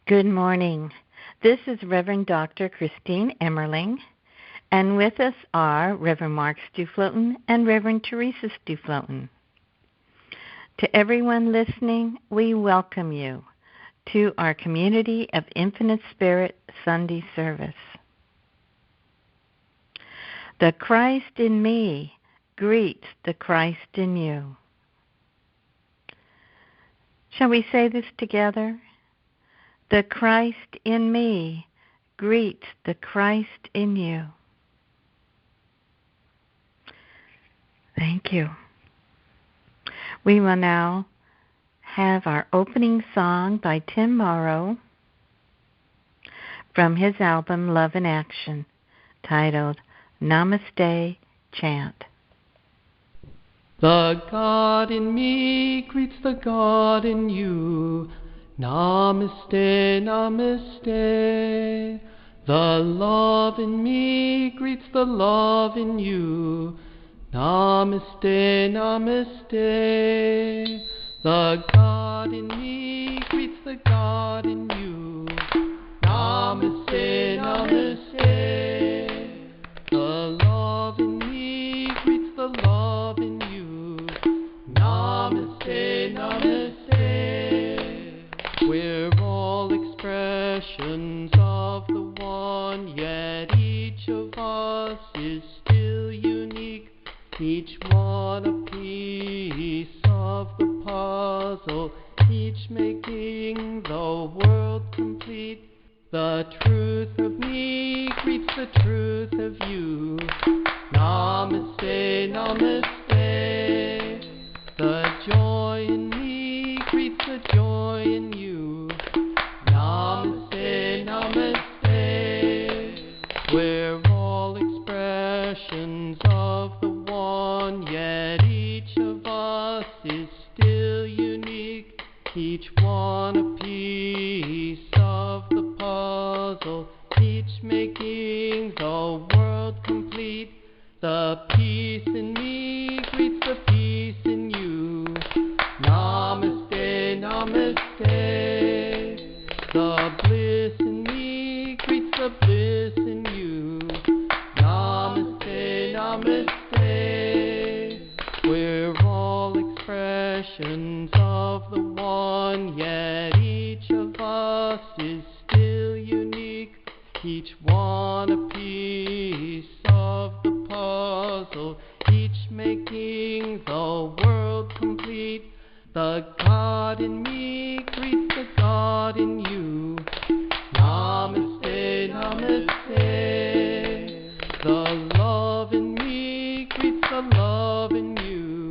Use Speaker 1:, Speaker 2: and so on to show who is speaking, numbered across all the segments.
Speaker 1: Good morning. This is Reverend Dr. Christine Emmerling, and with us are Reverend Mark Stuefloten and Reverend Teresa Stuefloten. To everyone listening, we welcome you to our Community of Infinite Spirit Sunday service. The Christ in me greets the Christ in you. Shall we say this together? The Christ in me greets the Christ in you. Thank you. We will now have our opening song by Tim Morrow from his album Love in Action, titled Namaste Chant.
Speaker 2: The God in me greets the God in you. Namaste, namaste. The love in me greets the love in you. Namaste, namaste. The God in me greets the God in you. Namaste, namaste. The love in me greets the love in you. Namaste, namaste. We're all expressions of the one, yet each of us is still unique. Each one a piece of the puzzle, each making the world complete. The truth of me greets the truth of you. Namaste, namaste. The joy in me greets the joy in you. Namaste, namaste. We're all expressions of the one, yet each of us is still unique. Each one a piece of the puzzle, each making the world complete. The peace in me greets the peace in you. Namaste, namaste. The bliss in me greets the bliss in you. Namaste, namaste. We're all expressions of the one, yet each of us is still unique. Each one a piece of the puzzle, each making the world complete. The God in me greets the God in you. Namaste, namaste. The love in me greets the love in you.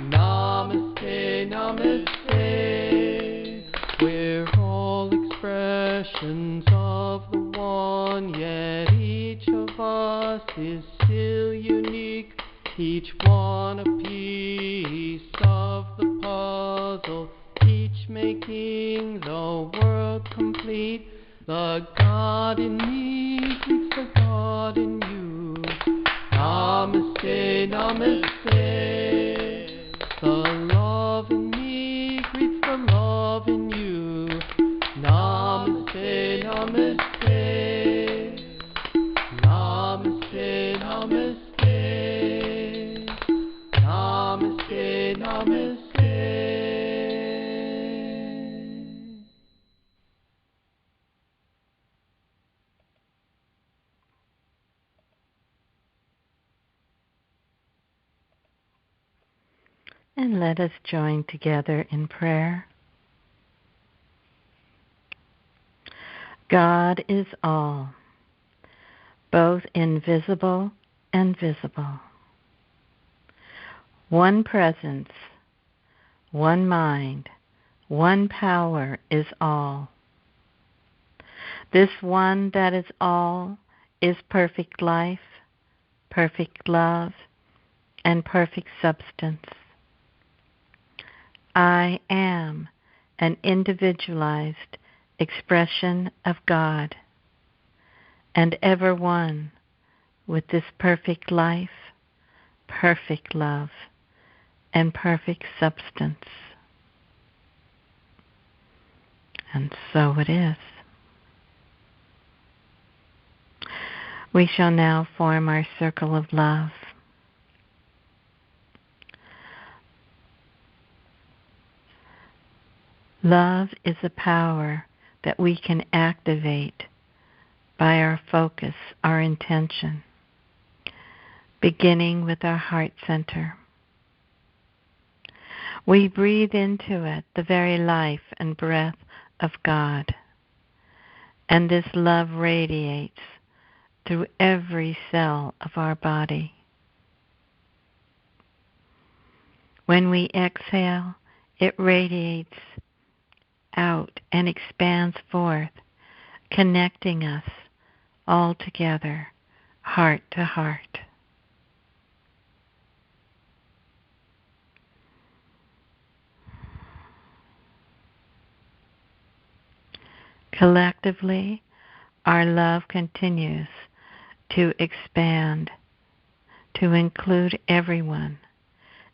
Speaker 2: Namaste, namaste. We're all expressions of the one, yet each of us is still unique. Each one a piece of the puzzle, each making the world complete. The God in me greets the God in you. Namaste, namaste. The love in me greets the love in you. Namaste, namaste. Namaste, namaste. Namaste, namaste.
Speaker 1: And let us join together in prayer. God is all, both invisible and visible. One presence, one mind, one power is all. This one that is all is perfect life, perfect love, and perfect substance. I am an individualized expression of God, and ever one with this perfect life, perfect love, and perfect substance. And so it is. We shall now form our circle of love. Love is a power that we can activate by our focus, our intention, beginning with our heart center. We breathe into it the very life and breath of God, and this love radiates through every cell of our body. When we exhale, it radiates out and expands forth, connecting us all together, heart to heart. Collectively, our love continues to expand, to include everyone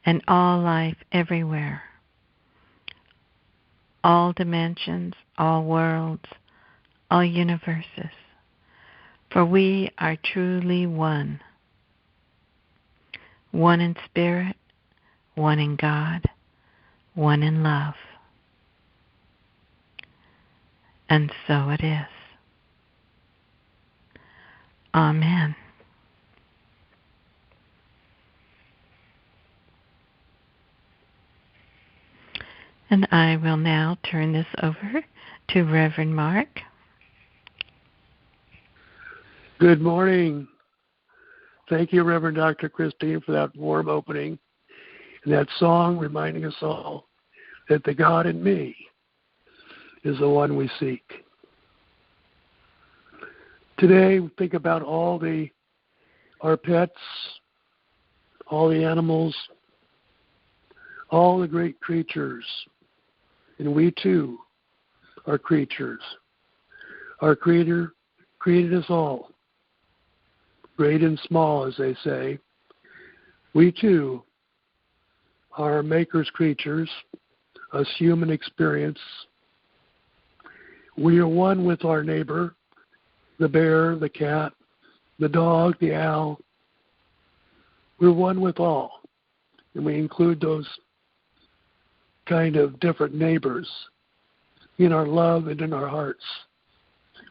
Speaker 1: and all life everywhere, all dimensions, all worlds, all universes. For we are truly one. One in spirit, one in God, one in love. And so it is. Amen. And I will now turn this over to Reverend Mark.
Speaker 3: Good morning. Thank you, Reverend Dr. Christine, for that warm opening and that song reminding us all that the God in me is the one we seek. Today, we think about our pets, all the animals, all the great creatures, and we too are creatures. Our Creator created us all, great and small, as they say. We too are Maker's creatures, us human experience. We are one with our neighbor, the bear, the cat, the dog, the owl. We're one with all, and we include those kind of different neighbors in our love and in our hearts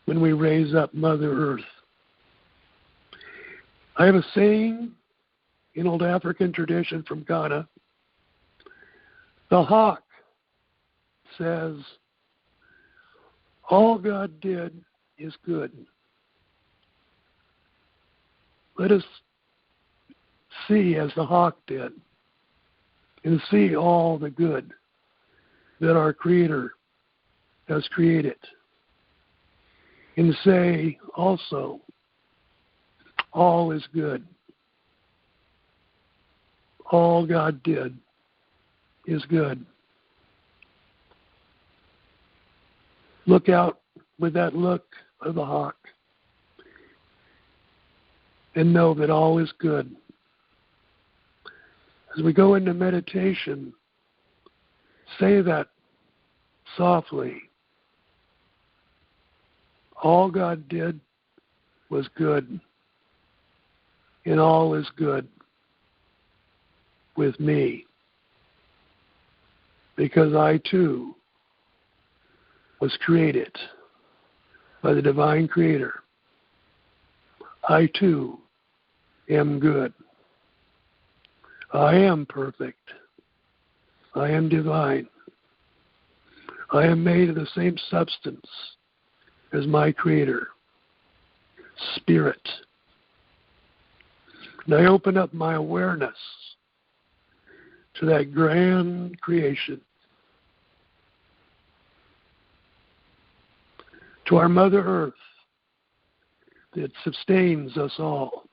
Speaker 3: when we raise up Mother Earth. I have a saying in old African tradition from Ghana. The hawk says, all God did is good. Let us see as the hawk did and see all the good that our Creator has created. And say also, all is good. All God did is good. Look out with that look of the hawk and know that all is good. As we go into meditation, say that softly. All God did was good, and all is good with me, because I too was created by the divine Creator. I too am good. I am perfect. I am divine. I am made of the same substance as my Creator, Spirit. And I open up my awareness to that grand creation, to our Mother Earth that sustains us all,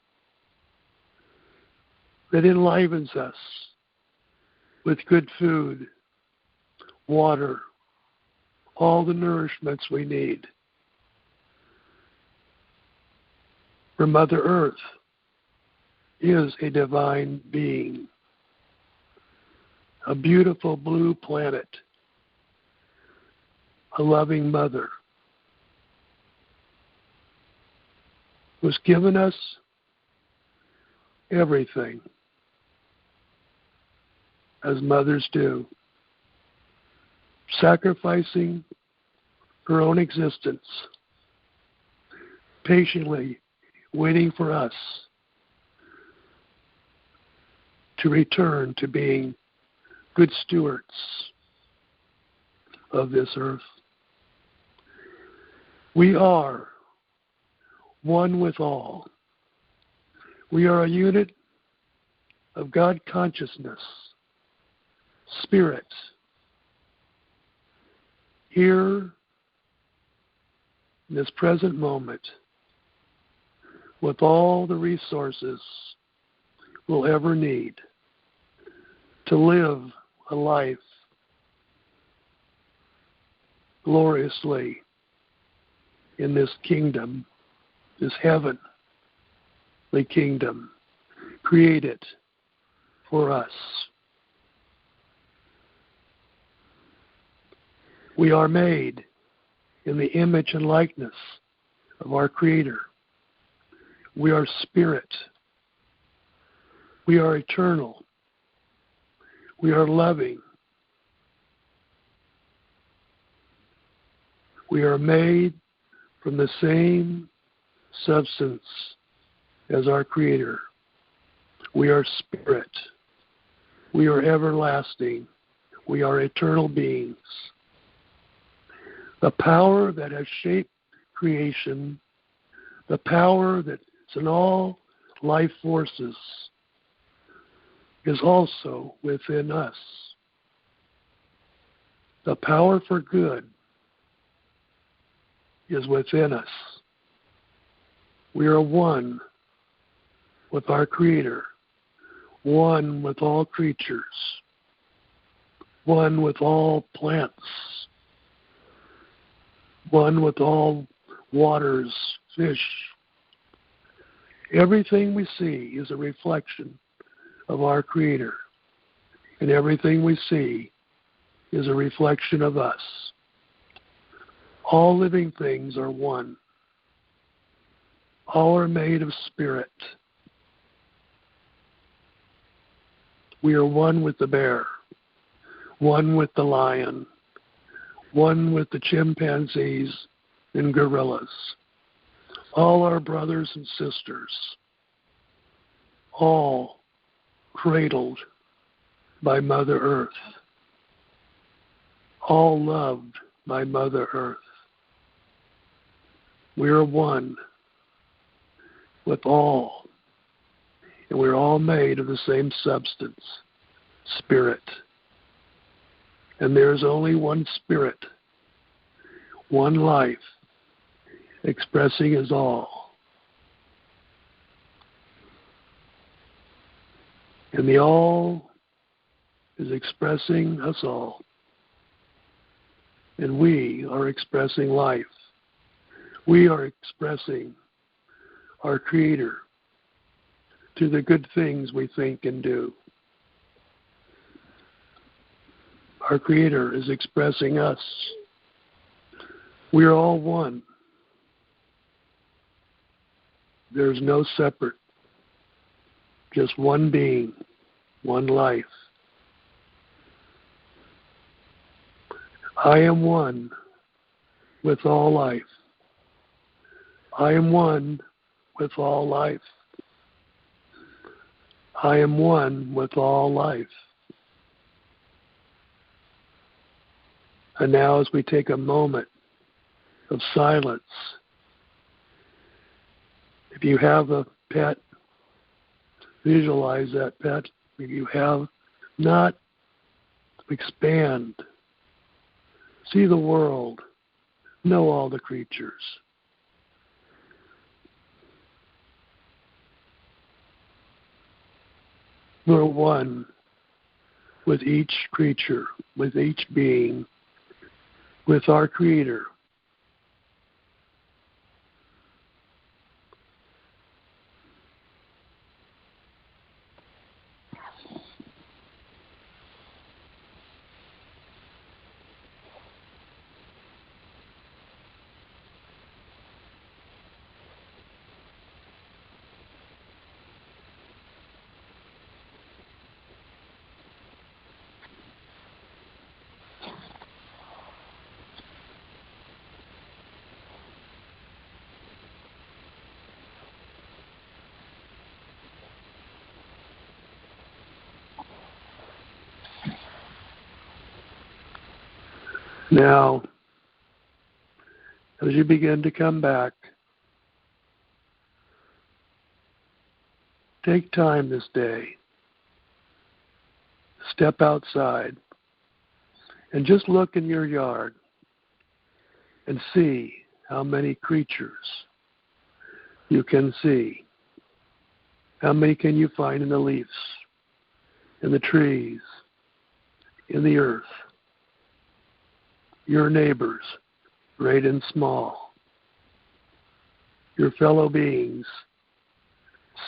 Speaker 3: that enlivens us with good food, water, all the nourishments we need. For Mother Earth is a divine being, a beautiful blue planet, a loving mother, who's given us everything, as mothers do, sacrificing her own existence, patiently waiting for us to return to being good stewards of this earth. We are one with all. We are a unit of God consciousness, spirit, here in this present moment, with all the resources we'll ever need to live a life gloriously in this kingdom, this heavenly kingdom created for us. We are made in the image and likeness of our Creator. We are spirit. We are eternal. We are loving. We are made from the same substance as our Creator. We are spirit. We are everlasting. We are eternal beings. The power that has shaped creation, the power that's in all life forces, is also within us. The power for good is within us. We are one with our Creator, one with all creatures, one with all plants, one with all waters, fish. Everything we see is a reflection of our Creator, and everything we see is a reflection of us. All living things are one. All are made of spirit. We are one with the bear, one with the lion, one with the chimpanzees and gorillas. All our brothers and sisters, all cradled by Mother Earth, all loved by Mother Earth. We are one with all, and we're all made of the same substance, spirit. And there is only one spirit, one life, expressing us all. And the all is expressing us all. And we are expressing life. We are expressing our Creator to the good things we think and do. Our Creator is expressing us. We are all one. There's no separate. Just one being, one life. I am one with all life. I am one with all life. I am one with all life. And now as we take a moment of silence, if you have a pet, visualize that pet. If you have not, expand. See the world. Know all the creatures. We're one with each creature, with each being, with our Creator. Now, as you begin to come back, take time this day, step outside, and just look in your yard and see how many creatures you can see. How many can you find in the leaves, in the trees, in the earth? Your neighbors, great and small. Your fellow beings,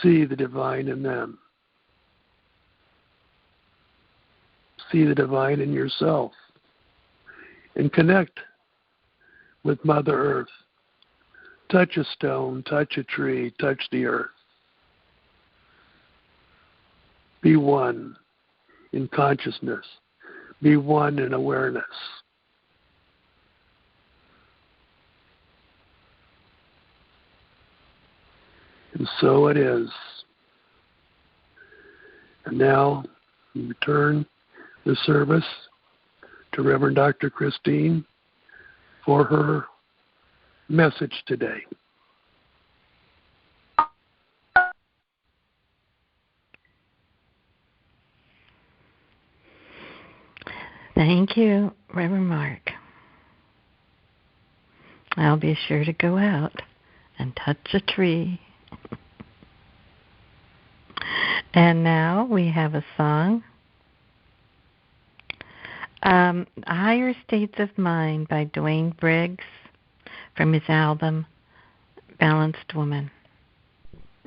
Speaker 3: see the divine in them. See the divine in yourself. And connect with Mother Earth. Touch a stone, touch a tree, touch the earth. Be one in consciousness. Be one in awareness. And so it is. And now we return the service to Reverend Dr. Christine for her message today.
Speaker 1: Thank you, Reverend Mark. I'll be sure to go out and touch a tree. And now we have a song, Higher States of Mind by Dwayne Briggs from his album, Balanced Woman.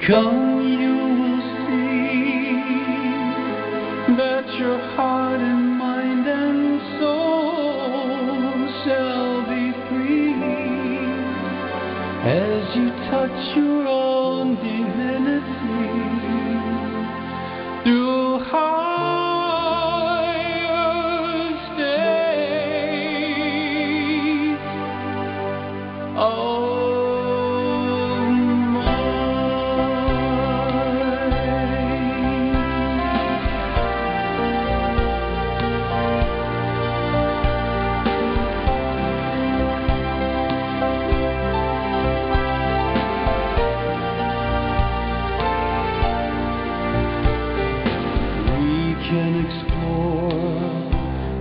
Speaker 2: Come, you will see that your heart and mind and soul shall be free as you touch your own divinity through higher states of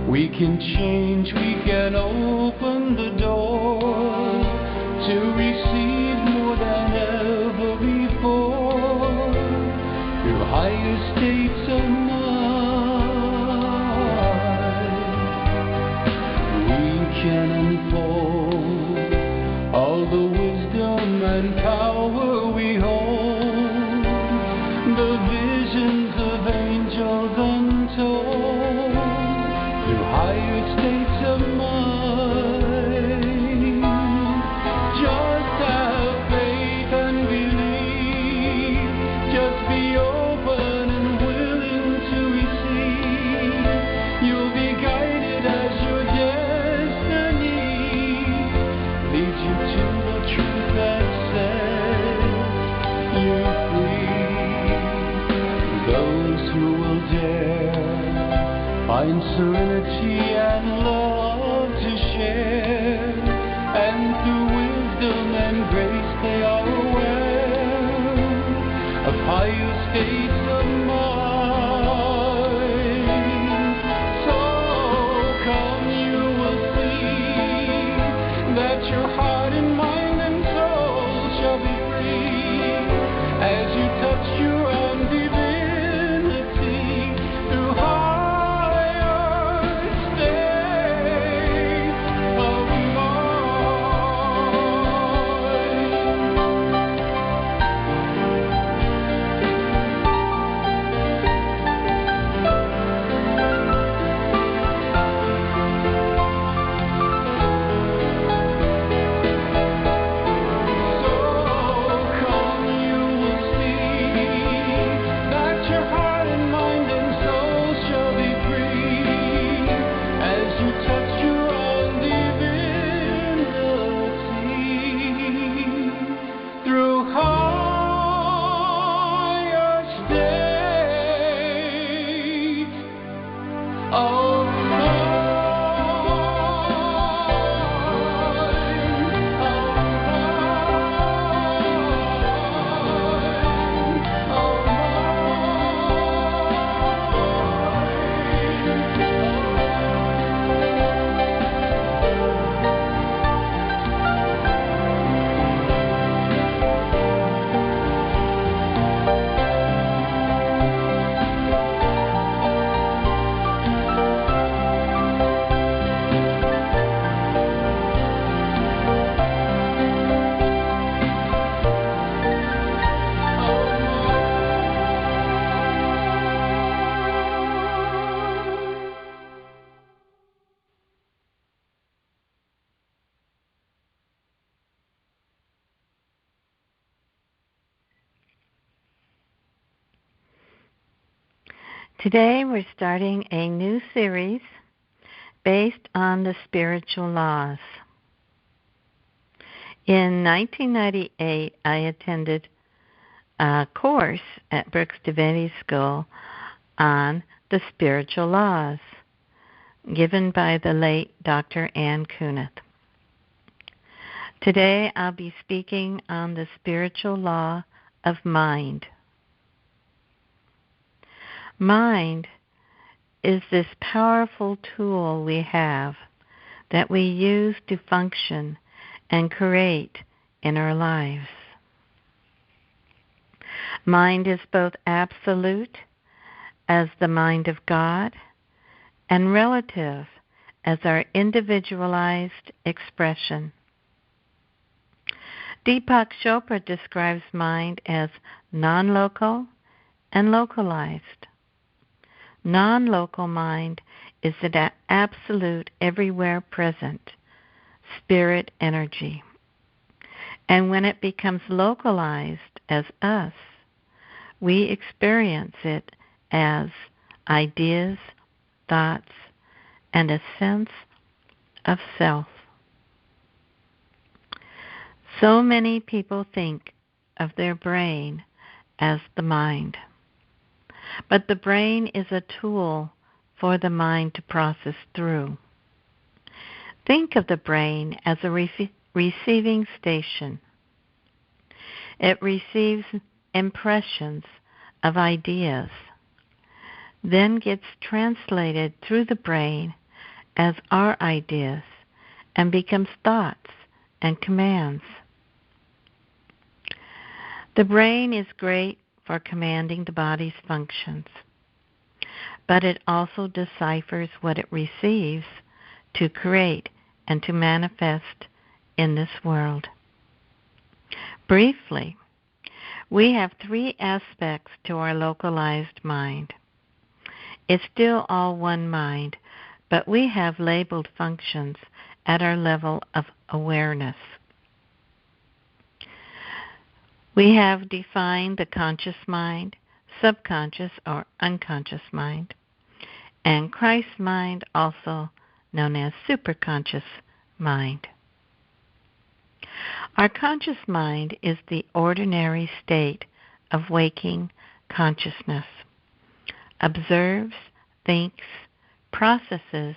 Speaker 2: we can change, we can open the door to receive more than ever before through higher states of mind. We can unfold all the wisdom and power we hold, the visions of angels untold. Higher states of mind. Just have faith and believe. Just be open and willing to receive. You'll be guided as your destiny leads you to the truth that sets you free. Those who will dare find serenity and love to share, and through wisdom and grace they are aware of higher states of mind. So come, you will see that your heart and mind and soul shall be free as you touch your own divinity through higher states.
Speaker 1: Today we're starting a new series based on the spiritual laws. In 1998, I attended a course at Brooks Divinity School on the spiritual laws, given by the late Dr. Ann Kunith. Today I'll be speaking on the spiritual law of mind. Mind is this powerful tool we have that we use to function and create in our lives. Mind is both absolute as the mind of God and relative as our individualized expression. Deepak Chopra describes mind as non-local and localized. Non-local mind is the absolute, everywhere present spirit energy. And when it becomes localized as us, we experience it as ideas, thoughts, and a sense of self. So many people think of their brain as the mind. But the brain is a tool for the mind to process through. Think of the brain as a receiving station. It receives impressions of ideas, then gets translated through the brain as our ideas and becomes thoughts and commands. The brain is great for commanding the body's functions, but it also deciphers what it receives to create and to manifest in this world. Briefly, we have three aspects to our localized mind. It's still all one mind, but we have labeled functions at our level of awareness. We have defined the conscious mind, subconscious or unconscious mind, and Christ's mind, also known as superconscious mind. Our conscious mind is the ordinary state of waking consciousness. Observes, thinks, processes,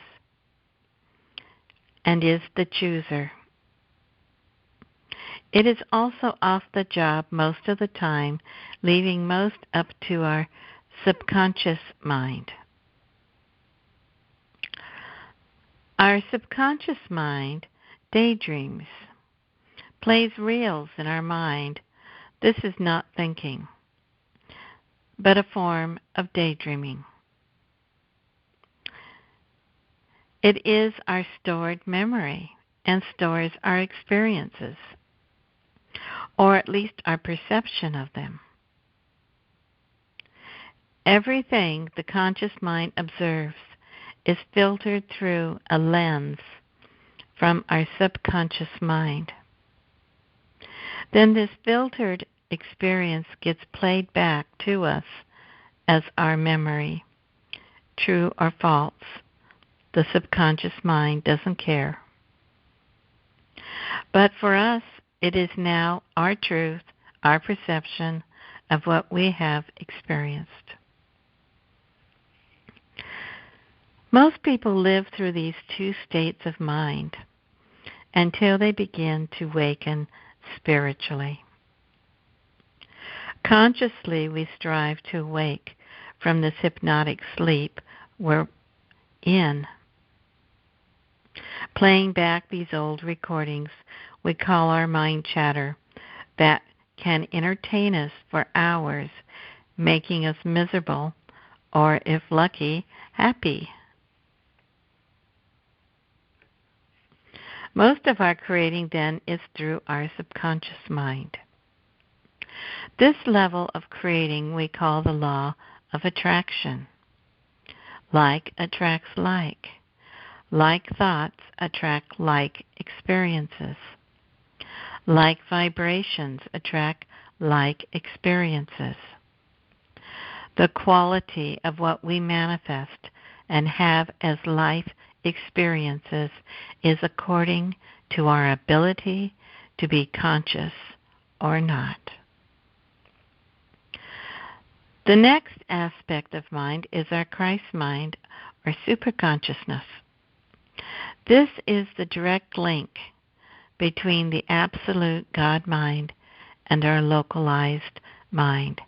Speaker 1: and is the chooser. It is also off the job most of the time, leaving most up to our subconscious mind. Our subconscious mind daydreams, plays reels in our mind. This is not thinking, but a form of daydreaming. It is our stored memory and stores our experiences, or at least our perception of them. Everything the conscious mind observes is filtered through a lens from our subconscious mind. Then this filtered experience gets played back to us as our memory, true or false. The subconscious mind doesn't care. But for us, it is now our truth, our perception of what we have experienced. Most people live through these two states of mind until they begin to waken spiritually. Consciously, we strive to awake from this hypnotic sleep we're in. Playing back these old recordings we call our mind chatter that can entertain us for hours, making us miserable or, if lucky, happy. Most of our creating then is through our subconscious mind. This level of creating we call the law of attraction. Like attracts like. Like thoughts attract like experiences. Like vibrations attract like experiences. The quality of what we manifest and have as life experiences is according to our ability to be conscious or not. The next aspect of mind is our Christ mind or superconsciousness. This is the direct link between the absolute God mind and our localized mind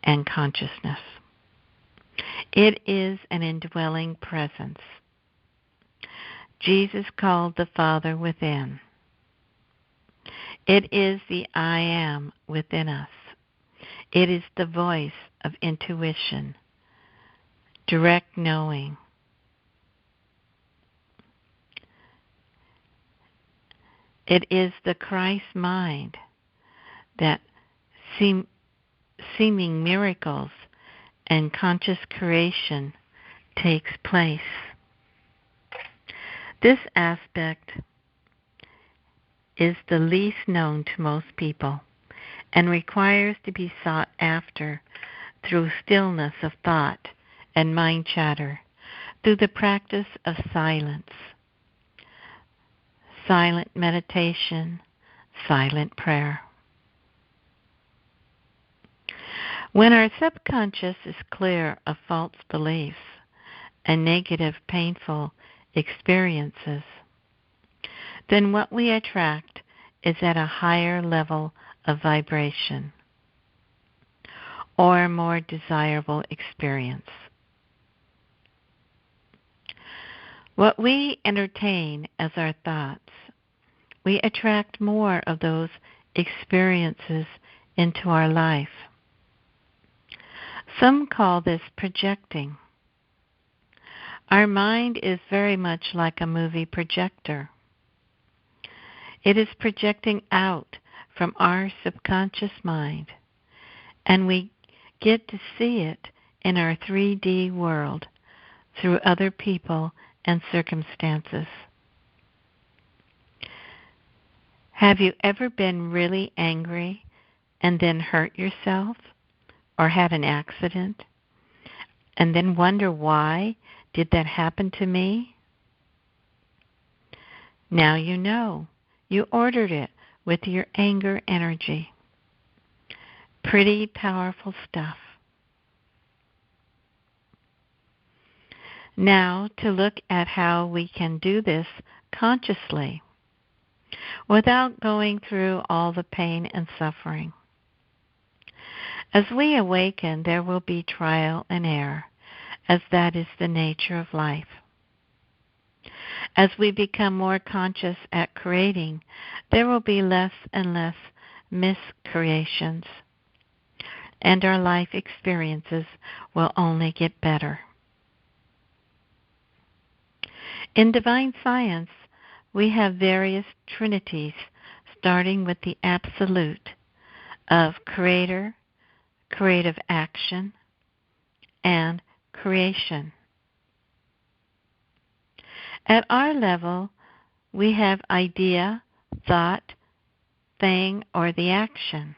Speaker 1: and consciousness. It is an indwelling presence. Jesus called the Father within. It is the I am within us. It is the voice of intuition, direct knowing. It is the Christ mind that seeming miracles and conscious creation takes place. This aspect is the least known to most people and requires to be sought after through stillness of thought and mind chatter, through the practice of silence, silent meditation, silent prayer. When our subconscious is clear of false beliefs and negative, painful experiences, then what we attract is at a higher level of vibration or a more desirable experience. What we entertain as our thoughts, we attract more of those experiences into our life. Some call this projecting. Our mind is very much like a movie projector. It is projecting out from our subconscious mind, and we get to see it in our 3D world through other people and circumstances. Have you ever been really angry and then hurt yourself or had an accident and then wonder, why did that happen to me? Now you know. You ordered it with your anger energy. Pretty powerful stuff. Now to look at how we can do this consciously without going through all the pain and suffering. As we awaken, there will be trial and error, as that is the nature of life. As we become more conscious at creating, there will be less and less miscreations, and our life experiences will only get better. In divine science, we have various trinities, starting with the absolute of creator, creative action, and creation. At our level, we have idea, thought, thing, or the action.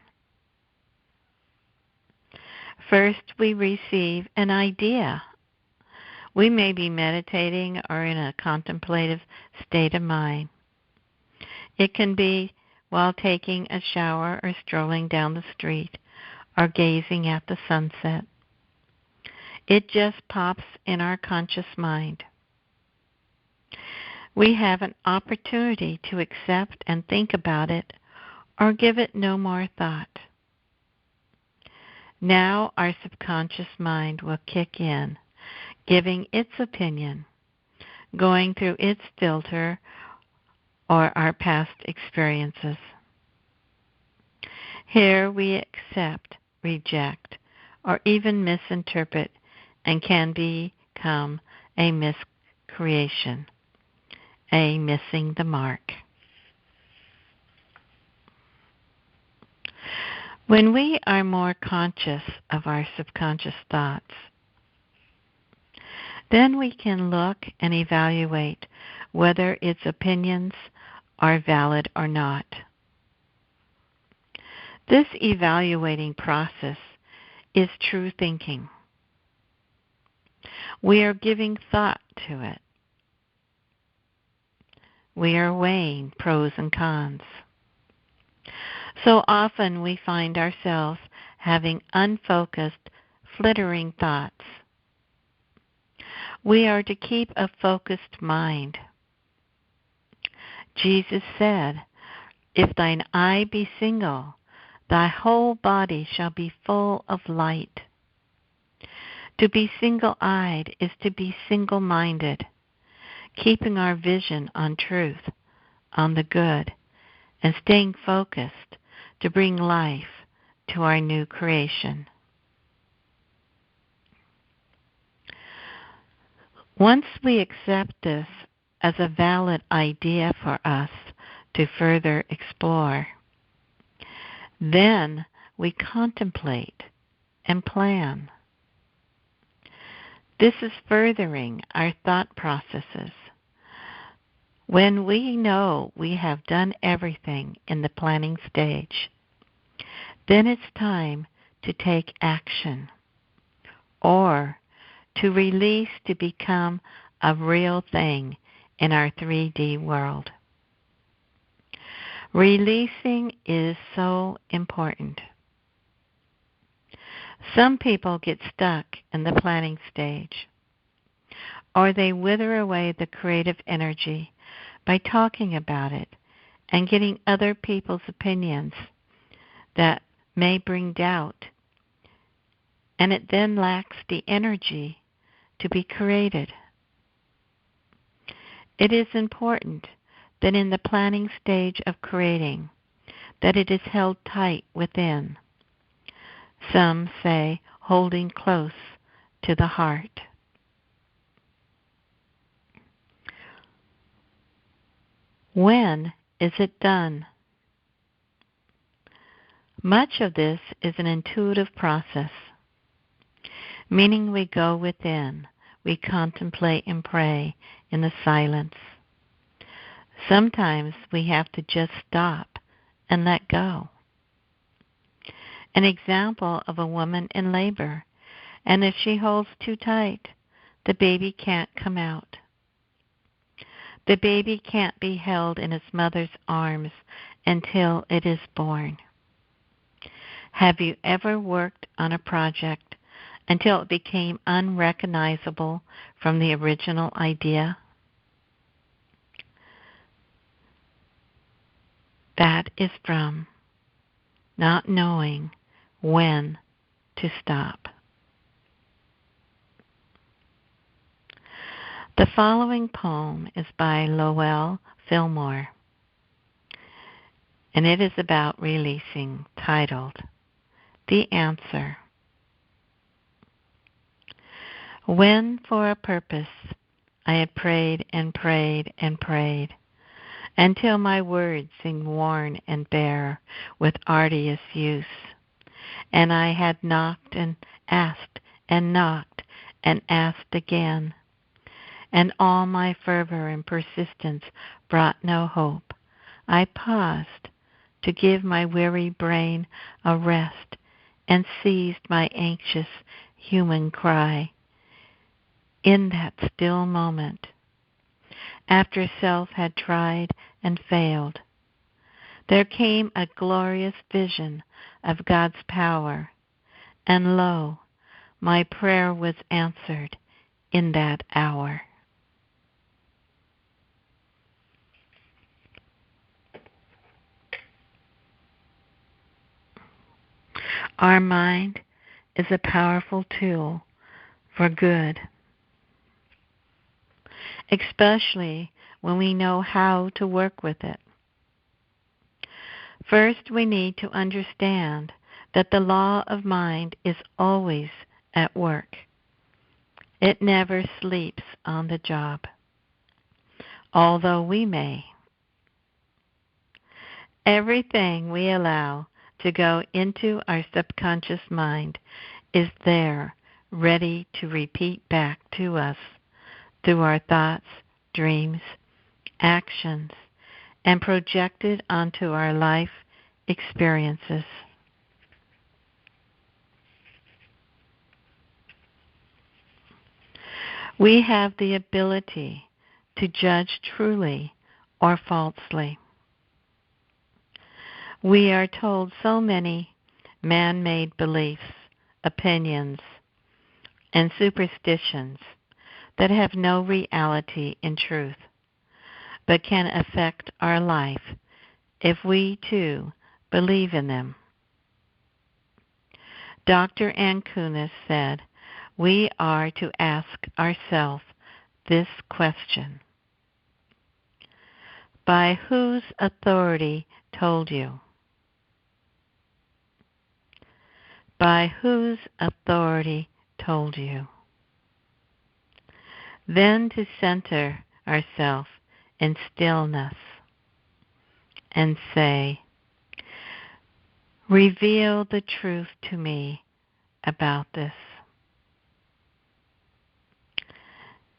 Speaker 1: First, we receive an idea. We may be meditating or in a contemplative state of mind. It can be while taking a shower or strolling down the street or gazing at the sunset. It just pops in our conscious mind. We have an opportunity to accept and think about it or give it no more thought. Now our subconscious mind will kick in, giving its opinion, going through its filter or our past experiences. Here we accept, reject, or even misinterpret and can become a miscreation, a missing the mark. When we are more conscious of our subconscious thoughts, then we can look and evaluate whether its opinions are valid or not. This evaluating process is true thinking. We are giving thought to it. We are weighing pros and cons. So often we find ourselves having unfocused, flittering thoughts. We are to keep a focused mind. Jesus said, "If thine eye be single, thy whole body shall be full of light." To be single-eyed is to be single-minded, keeping our vision on truth, on the good, and staying focused to bring life to our new creation. Once we accept this as a valid idea for us to further explore, then we contemplate and plan. This is furthering our thought processes. When we know we have done everything in the planning stage, then it's time to take action or to release to become a real thing in our 3D world. Releasing is so important. Some people get stuck in the planning stage, or they wither away the creative energy by talking about it and getting other people's opinions that may bring doubt, and it then lacks the energy to be created. It is important that in the planning stage of creating, that it is held tight within. Some say holding close to the heart. When is it done? Much of this is an intuitive process, meaning we go within, we contemplate and pray in the silence. Sometimes we have to just stop and let go. An example of a woman in labor, and if she holds too tight, the baby can't come out. The baby can't be held in its mother's arms until it is born. Have you ever worked on a project until it became unrecognizable from the original idea? That is from not knowing when to stop. The following poem is by Lowell Fillmore, and it is about releasing, titled, "The Answer." When for a purpose I had prayed and prayed and prayed, until my words seemed worn and bare with arduous use, and I had knocked and asked and knocked and asked again, and all my fervor and persistence brought no hope, I paused to give my weary brain a rest and seized my anxious human cry. In that still moment, after self had tried and failed, there came a glorious vision of God's power, and lo, my prayer was answered in that hour. Our mind is a powerful tool for good, especially when we know how to work with it. First, we need to understand that the law of mind is always at work. It never sleeps on the job, although we may. Everything we allow to go into our subconscious mind is there, ready to repeat back to us through our thoughts, dreams, actions, and projected onto our life experiences. We have the ability to judge truly or falsely. We are told so many man-made beliefs, opinions, and superstitions that have no reality in truth, but can affect our life if we too believe in them. Dr. Ankunis said, we are to ask ourselves this question: by whose authority told you? By whose authority told you? Then to center ourselves in stillness and say, reveal the truth to me about this.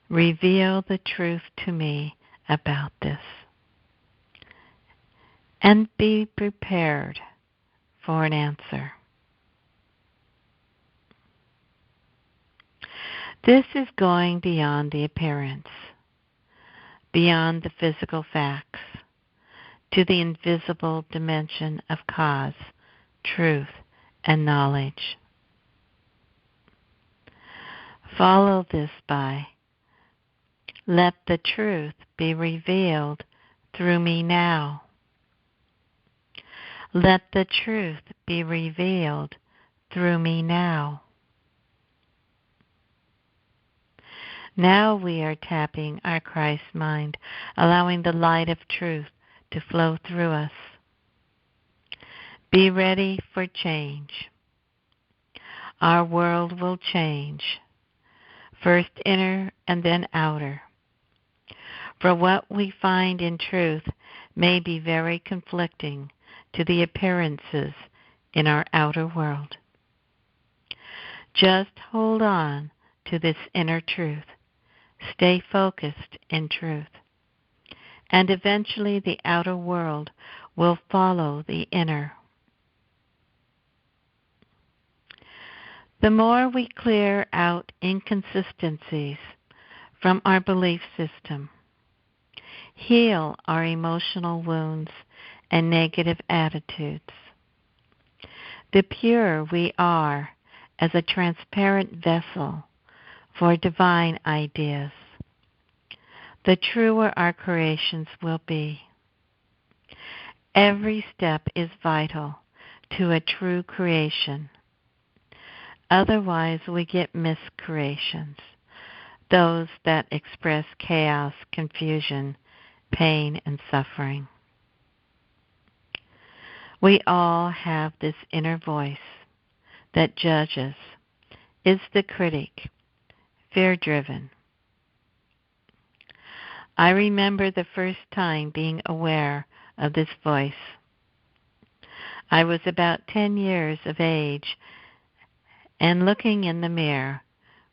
Speaker 1: Reveal the truth to me about this. And be prepared for an answer. This is going beyond the appearance, beyond the physical facts, to the invisible dimension of cause, truth, and knowledge. Follow this by, let the truth be revealed through me now. Let the truth be revealed through me now. Now we are tapping our Christ mind, allowing the light of truth to flow through us. Be ready for change. Our world will change, first inner and then outer. For what we find in truth may be very conflicting to the appearances in our outer world. Just hold on to this inner truth. Stay focused in truth. And eventually the outer world will follow the inner. The more we clear out inconsistencies from our belief system, heal our emotional wounds and negative attitudes, the purer we are as a transparent vessel for divine ideas, the truer our creations will be. Every step is vital to a true creation. Otherwise, we get miscreations, those that express chaos, confusion, pain, and suffering. We all have this inner voice that judges, is the critic, fear-driven. I remember the first time being aware of this voice. I was about 10 years of age and looking in the mirror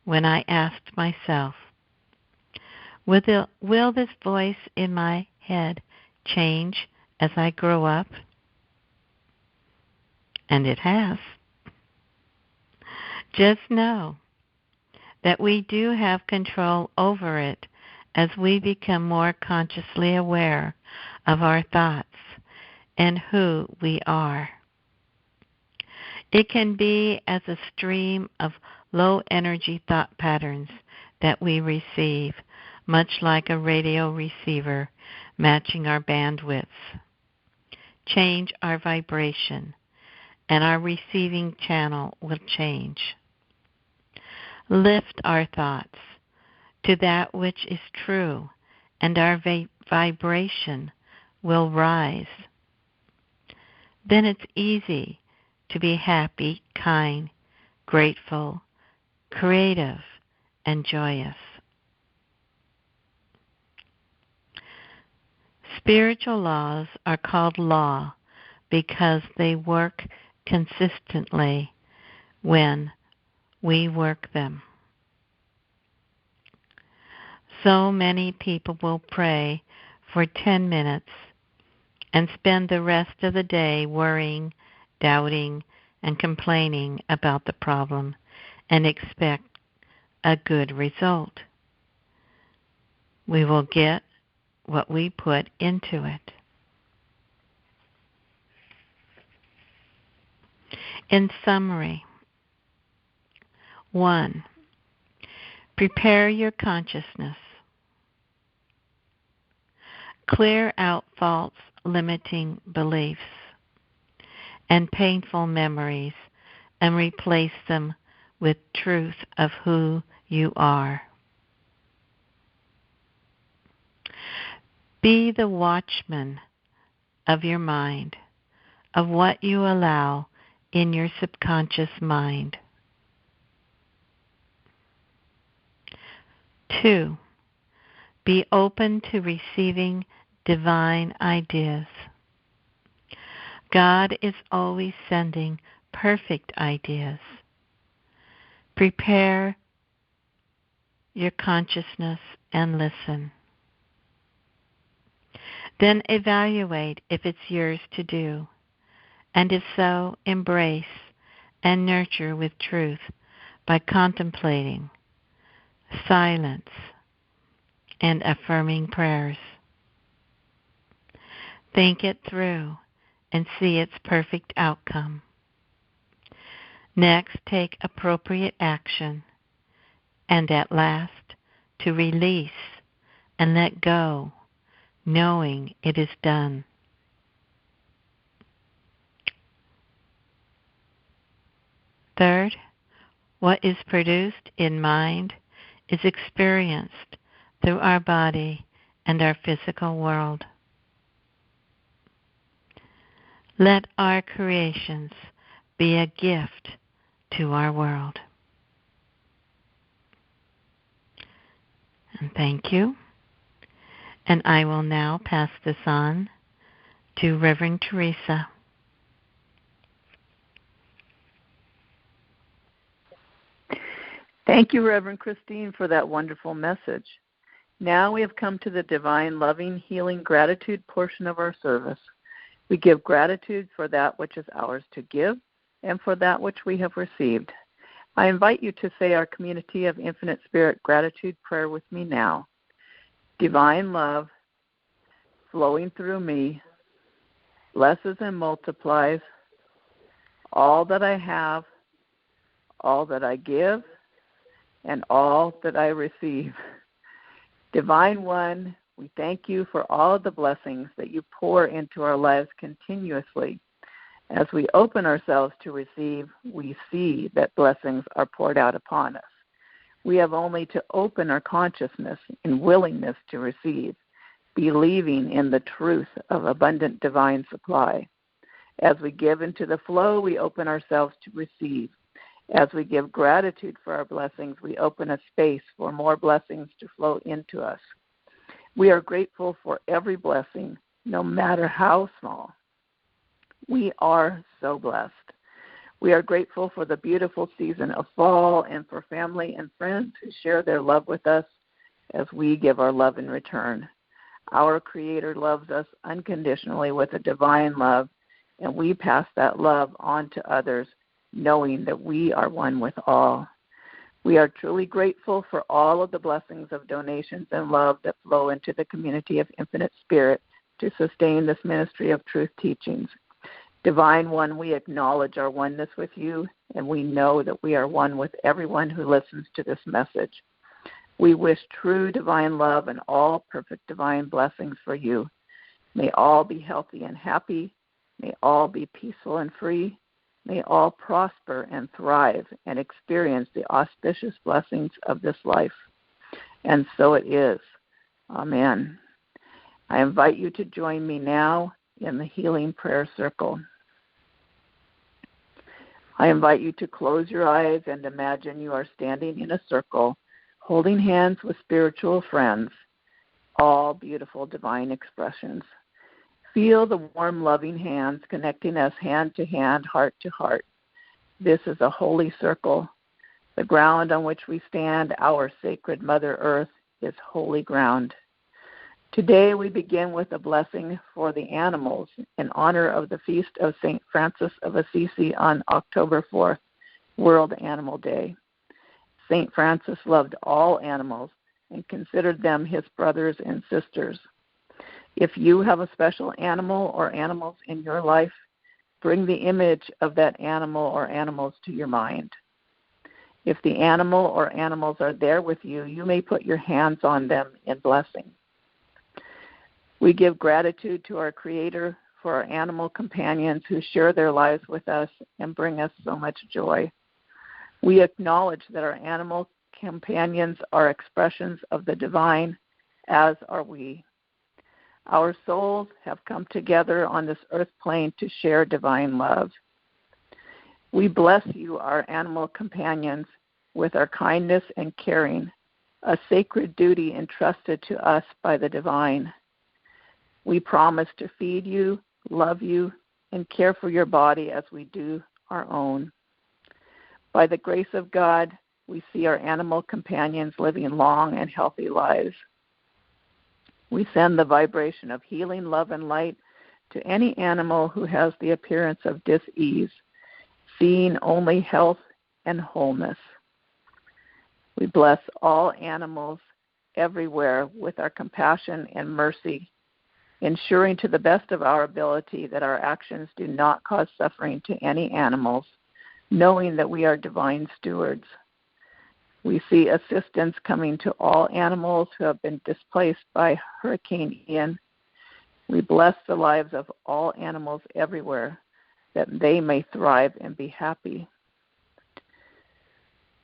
Speaker 1: when I asked myself, will this voice in my head change as I grow up? And it has. Just know that we do have control over it as we become more consciously aware of our thoughts and who we are. It can be as a stream of low-energy thought patterns that we receive, much like a radio receiver matching our bandwidths. Change our vibration, and our receiving channel will change. Lift our thoughts to that which is true, and our vibration will rise. Then it's easy to be happy, kind, grateful, creative, and joyous. Spiritual laws are called law because they work consistently when we work them. So many people will pray for 10 minutes and spend the rest of the day worrying, doubting, and complaining about the problem and expect a good result. we will get what we put into it. In summary, 1. Prepare your consciousness. Clear out false, limiting beliefs and painful memories and replace them with truth of who you are. Be the watchman of your mind, of what you allow in your subconscious mind. 2. Be open to receiving divine ideas. God is always sending perfect ideas. Prepare your consciousness and listen. Then evaluate if it's yours to do, and if so, embrace and nurture with truth by contemplating, silence, and affirming prayers. Think it through and see its perfect outcome. Next, take appropriate action, and at last, to release and let go, knowing it is done. Third, what is produced in mind is experienced through our body and our physical world. Let our creations be a gift to our world. And thank you. And I will now pass this on to Reverend Teresa.
Speaker 4: Thank you, Reverend Christine, for that wonderful message. Now we have come to the divine, loving, healing, gratitude portion of our service. We give gratitude for that which is ours to give and for that which we have received. I invite you to say our Community of Infinite Spirit gratitude prayer with me now. Divine love flowing through me blesses and multiplies all that I have, all that I give, and all that I receive. Divine One, we thank you for all of the blessings that you pour into our lives continuously. As we open ourselves to receive, we see that blessings are poured out upon us. We have only to open our consciousness in willingness to receive, believing in the truth of abundant divine supply. As we give into the flow, we open ourselves to receive. As we give gratitude for our blessings, we open a space for more blessings to flow into us. We are grateful for every blessing, no matter how small. We are so blessed. We are grateful for the beautiful season of fall and for family and friends who share their love with us as we give our love in return. Our Creator loves us unconditionally with a divine love, and we pass that love on to others, knowing that we are one with all. We are truly grateful for all of the blessings of donations and love that flow into the Community of Infinite Spirit to sustain this ministry of truth teachings. Divine One, we acknowledge our oneness with you, and we know that we are one with everyone who listens to this message. We wish true divine love and all perfect divine blessings for you. May all be healthy and happy. May all be peaceful and free. May all prosper and thrive and experience the auspicious blessings of this life. And so it is. Amen. I invite you to join me now in the healing prayer circle. I invite you to close your eyes and imagine you are standing in a circle, holding hands with spiritual friends, all beautiful divine expressions. Feel the warm, loving hands connecting us hand to hand, heart to heart. This is a holy circle. The ground on which we stand, our sacred Mother Earth, is holy ground. Today we begin with a blessing for the animals in honor of the feast of St. Francis of Assisi on October 4th, World Animal Day. St. Francis loved all animals, and considered them his brothers and sisters. If you have a special animal or animals in your life, bring the image of that animal or animals to your mind. If the animal or animals are there with you, you may put your hands on them in blessing. We give gratitude to our Creator for our animal companions who share their lives with us and bring us so much joy. We acknowledge that our animal companions are expressions of the divine, as are we. Our souls have come together on this earth plane to share divine love. We bless you, our animal companions, with our kindness and caring, a sacred duty entrusted to us by the divine. We promise to feed you, love you, and care for your body as we do our own. By the grace of God, we see our animal companions living long and healthy lives. We send the vibration of healing, love, and light to any animal who has the appearance of dis-ease, seeing only health and wholeness. We bless all animals everywhere with our compassion and mercy, ensuring to the best of our ability that our actions do not cause suffering to any animals, knowing that we are divine stewards. We see assistance coming to all animals who have been displaced by Hurricane Ian. We bless the lives of all animals everywhere, that they may thrive and be happy.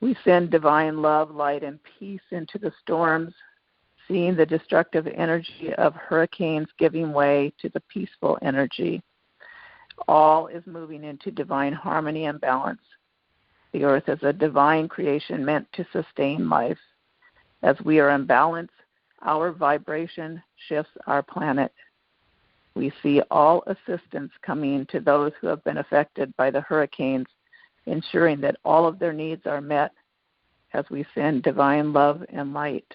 Speaker 4: We send divine love, light, and peace into the storms, seeing the destructive energy of hurricanes giving way to the peaceful energy. All is moving into divine harmony and balance. The earth is a divine creation meant to sustain life. As we are in balance, our vibration shifts our planet. We see all assistance coming to those who have been affected by the hurricanes, ensuring that all of their needs are met as we send divine love and light.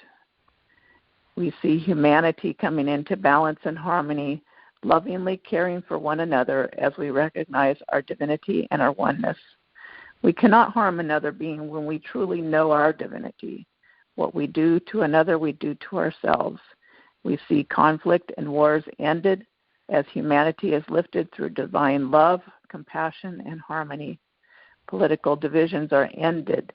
Speaker 4: We see humanity coming into balance and harmony, lovingly caring for one another as we recognize our divinity and our oneness. We cannot harm another being when we truly know our divinity. What we do to another, we do to ourselves. We see conflict and wars ended as humanity is lifted through divine love, compassion, and harmony. Political divisions are ended.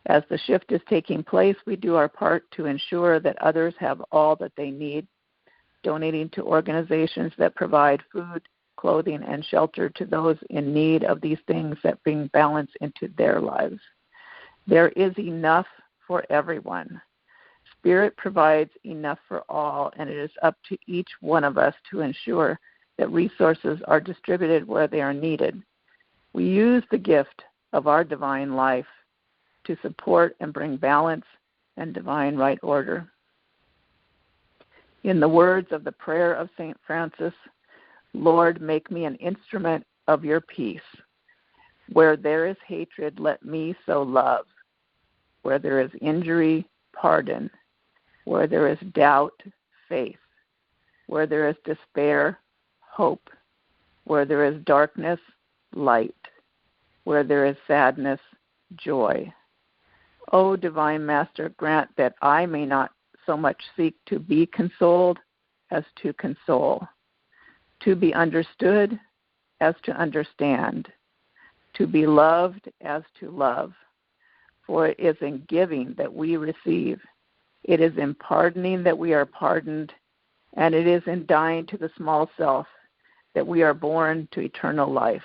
Speaker 4: As the shift is taking place, we do our part to ensure that others have all that they need, donating to organizations that provide food, clothing, and shelter to those in need of these things that bring balance into their lives. There is enough for everyone. Spirit provides enough for all, and it is up to each one of us to ensure that resources are distributed where they are needed. We use the gift of our divine life to support and bring balance and divine right order. In the words of the prayer of St. Francis, Lord, make me an instrument of your peace. Where there is hatred, let me sow love. Where there is injury, pardon. Where there is doubt, faith. Where there is despair, hope. Where there is darkness, light. Where there is sadness, joy. O Divine Master, grant that I may not so much seek to be consoled as to console, to be understood as to understand, to be loved as to love. For it is in giving that we receive. It is in pardoning that we are pardoned, and it is in dying to the small self that we are born to eternal life.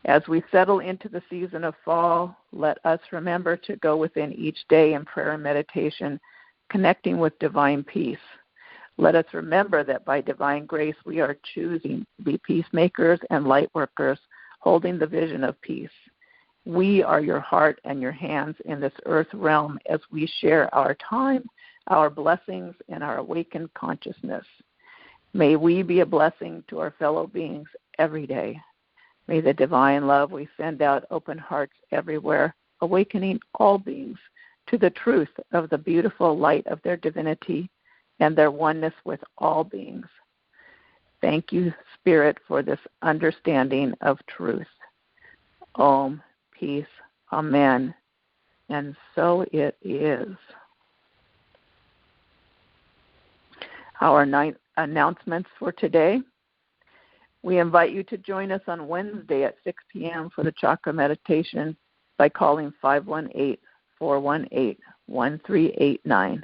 Speaker 4: As we settle into the season of fall, let us remember to go within each day in prayer and meditation, connecting with divine peace. Let us remember that by divine grace we are choosing to be peacemakers and light workers, holding the vision of peace. We are your heart and your hands in this earth realm as we share our time, our blessings, and our awakened consciousness. May we be a blessing to our fellow beings every day. May the divine love we send out open hearts everywhere, awakening all beings to the truth of the beautiful light of their divinity and their oneness with all beings. Thank you, Spirit, for this understanding of truth. Om, peace, amen. And so it is. Our announcements for today. We invite you to join us on Wednesday at 6 p.m. for the chakra meditation by calling 518-418-1389.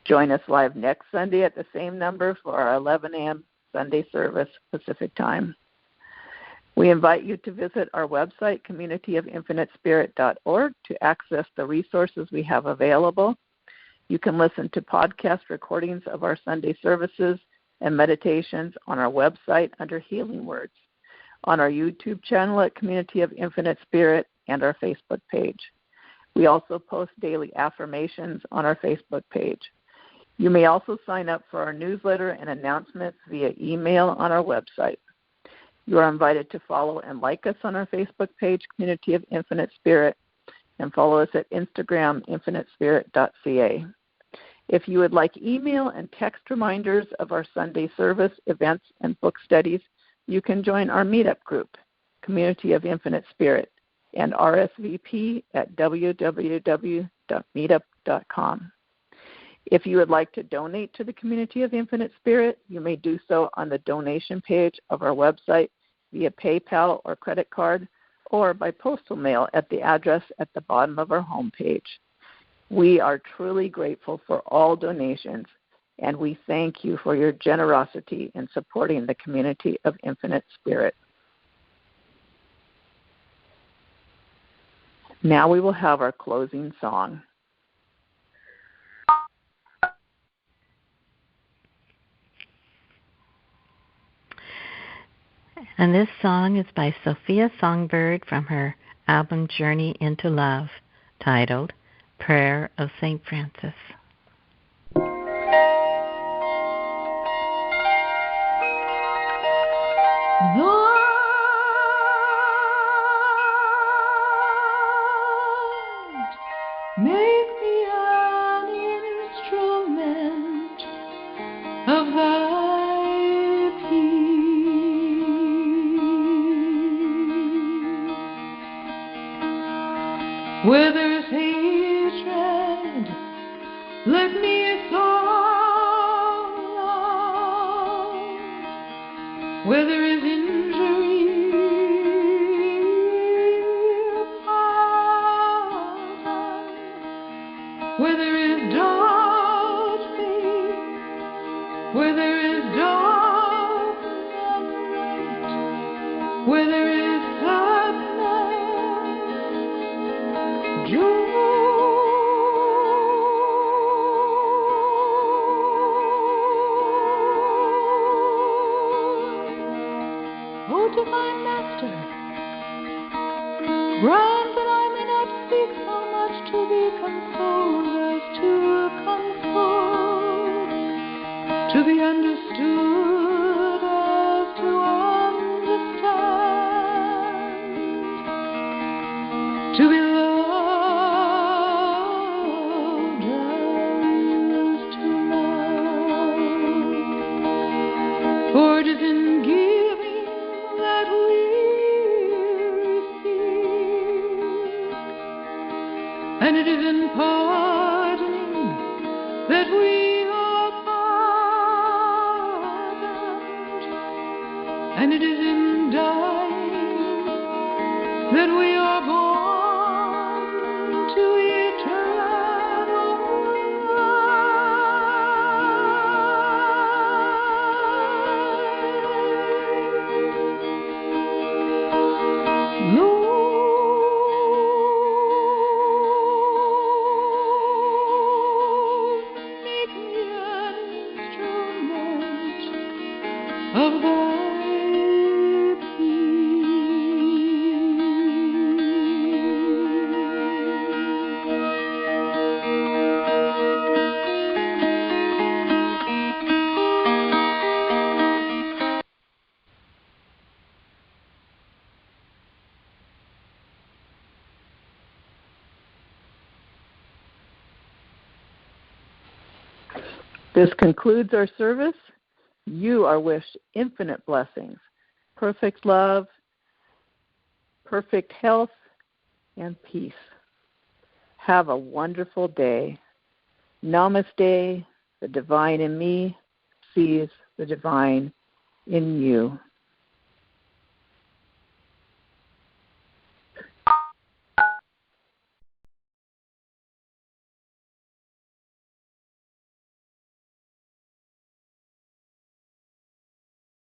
Speaker 4: Join us live next Sunday at the same number for our 11 a.m. Sunday service Pacific Time. We invite you to visit our website, communityofinfinitespirit.org, to access the resources we have available. You can listen to podcast recordings of our Sunday services and meditations on our website under Healing Words, on our YouTube channel at Community of Infinite Spirit, and our Facebook page. We also post daily affirmations on our Facebook page. You may also sign up for our newsletter and announcements via email on our website. You are invited to follow and like us on our Facebook page, Community of Infinite Spirit, and follow us at Instagram, infinitespirit.ca. If you would like email and text reminders of our Sunday service, events, and book studies, you can join our meetup group, Community of Infinite Spirit, and RSVP at www.meetup.com. If you would like to donate to the Community of Infinite Spirit, you may do so on the donation page of our website via PayPal or credit card, or by postal mail at the address at the bottom of our homepage. We are truly grateful for all donations, and we thank you for your generosity in supporting the Community of Infinite Spirit. Now we will have our closing song.
Speaker 1: And this song is by Sophia Songbird from her album Journey into Love, titled Prayer of St. Francis.
Speaker 5: Lord, make me an instrument of thy peace. Where there's hatred, let me sow love. Where there is injury, pardon. Where there is doubt, faith. Where there is darkness, light. Where there is sadness, joy. O Divine Master, grant that I may not speak so much to be consoled as to console, to be understood as to understand, to be loved as to love. For it is in giving that we receive, and it is in pardoning that we are pardoned, and it is in dying that we are born to eternal life. Lord, make me an instrument of thy
Speaker 4: This concludes our service. You are wished infinite blessings, perfect love, perfect health, and peace. Have a wonderful day. Namaste, the divine in me sees the divine in you.